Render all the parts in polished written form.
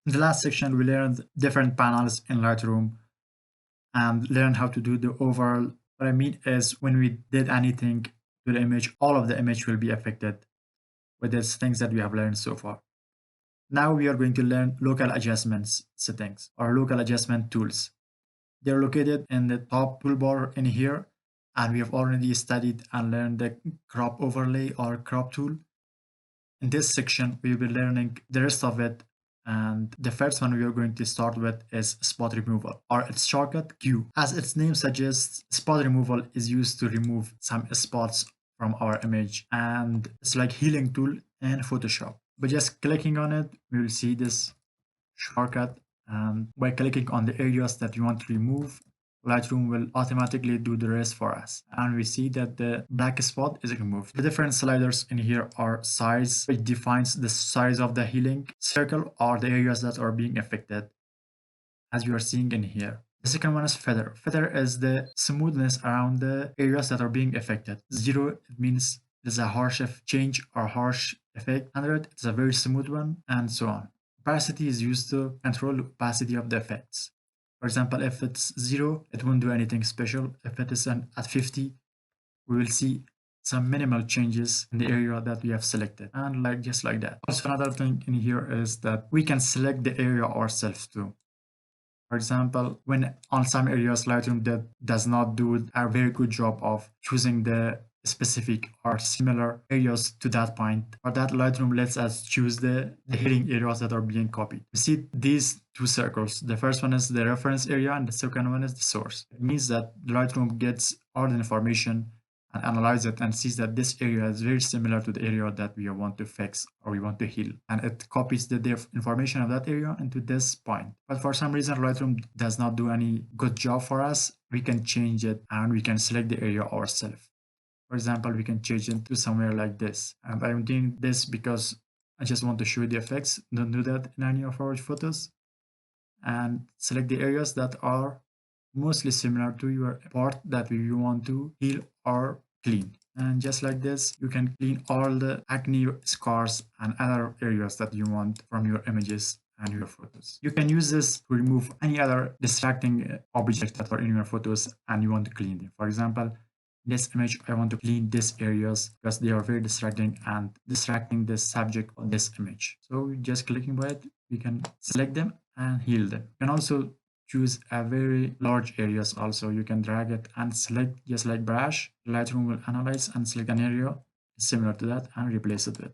In the last section, we learned different panels in Lightroom and learned how to do the overall. What I mean is when we did anything to the image, all of the image will be affected with these things that we have learned so far. Now we are going to learn local adjustments settings or local adjustment tools. They're located in the top toolbar in here, and we have already studied and learned the crop overlay or crop tool. In this section, we will be learning the rest of it, and the first one we are going to start with is spot removal, or its shortcut Q. As its name suggests, spot removal is used to remove some spots from our image, and it's like healing tool in Photoshop. By just clicking on it, we will see this shortcut, and by clicking on the areas that you want to remove, Lightroom will automatically do the rest for us. And we see that the black spot is removed. The different sliders in here are size, which defines the size of the healing circle or the areas that are being affected, as you are seeing in here. The second one is feather. Feather is the smoothness around the areas that are being affected. 0, it means there's a harsh change or harsh effect. 100, it's a very smooth one, and so on. Opacity is used to control the opacity of the effects. For example, if it's 0, it won't do anything special. If it is at 50, we will see some minimal changes in the area that we have selected, and like just like that. Also, another thing in here is that we can select the area ourselves too. For example, when on some areas Lightroom does not do a very good job of choosing the specific or similar areas to that point, or that Lightroom lets us choose the healing areas that are being copied. You see these two circles. The first one is the reference area and the second one is the source. It means that Lightroom gets all the information and analyze it and sees that this area is very similar to the area that we want to fix or we want to heal. And it copies the information of that area into this point. But for some reason, Lightroom does not do any good job for us. We can change it and we can select the area ourselves. For example, we can change it to somewhere like this. And I'm doing this because I just want to show you the effects. Don't do that in any of our photos. And select the areas that are mostly similar to your part that you want to heal or clean. And just like this, you can clean all the acne scars and other areas that you want from your images and your photos. You can use this to remove any other distracting objects that are in your photos and you want to clean them. For example, this image, I want to clean these areas because they are very distracting and distracting the subject of this image. So just clicking by it, we can select them and heal them. You can also choose a very large areas also. You can drag it and select just like brush. Lightroom will analyze and select an area similar to that and replace it with.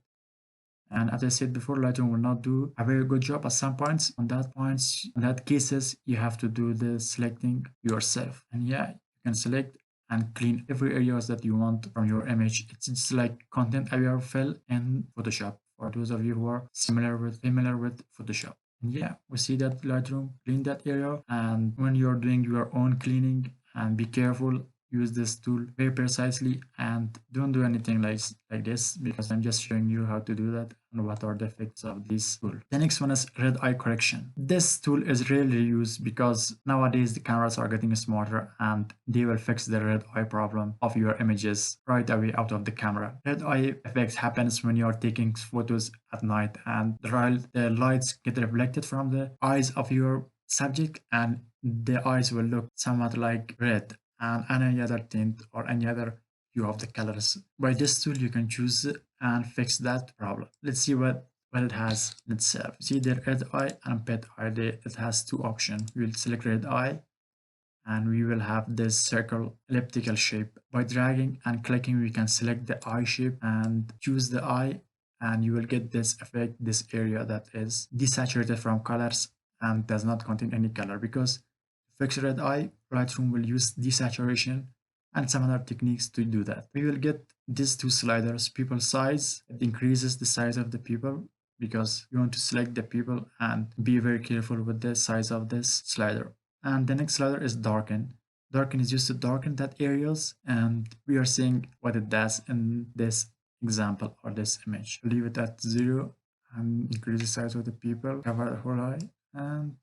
And as I said before, Lightroom will not do a very good job at some points. On that cases, you have to do the selecting yourself. And yeah, you can select and clean every areas that you want from your image. It's just like content aware fill in Photoshop for those of you who are familiar with Photoshop. And yeah, we see that Lightroom clean that area. And when you're doing your own cleaning, and be careful, use this tool very precisely and don't do anything like this because I'm just showing you how to do that and what are the effects of this tool. The next one is red eye correction. This tool is rarely used because nowadays the cameras are getting smarter and they will fix the red eye problem of your images right away out of the camera. Red eye effects happens when you are taking photos at night and the lights get reflected from the eyes of your subject and the eyes will look somewhat like red and any other tint or any other hue of the colors. By this tool, you can choose and fix that problem. Let's see what it has. Let's see the red eye and pet eye. It has two options. We'll select red eye and we will have this circle elliptical shape. By dragging and clicking, we can select the eye shape and choose the eye and you will get this effect, this area that is desaturated from colors and does not contain any color because fix red eye, Lightroom will use desaturation and some other techniques to do that. We will get these two sliders, people size. It increases the size of the people because you want to select the people and be very careful with the size of this slider. And the next slider is darken. Darken is used to darken that areas and we are seeing what it does in this example or this image. Leave it at 0 and increase the size of the people, cover the whole eye and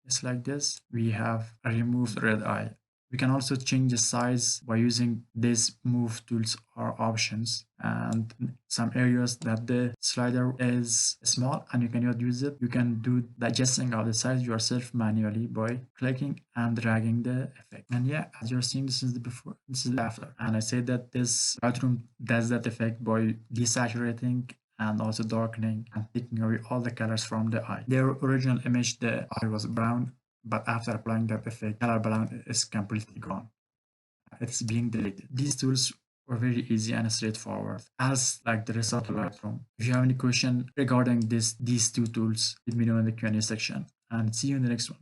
just like this, we have a removed red eye. We can also change the size by using these move tools or options. And some areas that the slider is small and you cannot use it, you can do the adjusting of the size yourself manually by clicking and dragging the effect. And yeah, as you're seeing, this is the before, this is the after. And I say that this Lightroom does that effect by desaturating and also darkening and taking away all the colors from the eye. Their original image, the eye was brown, but after applying that effect, color balance is completely gone. It's being deleted. These tools were very easy and straightforward, as like the rest of the Lightroom. If you have any question regarding these two tools, let me know in the Q&A section, and see you in the next one.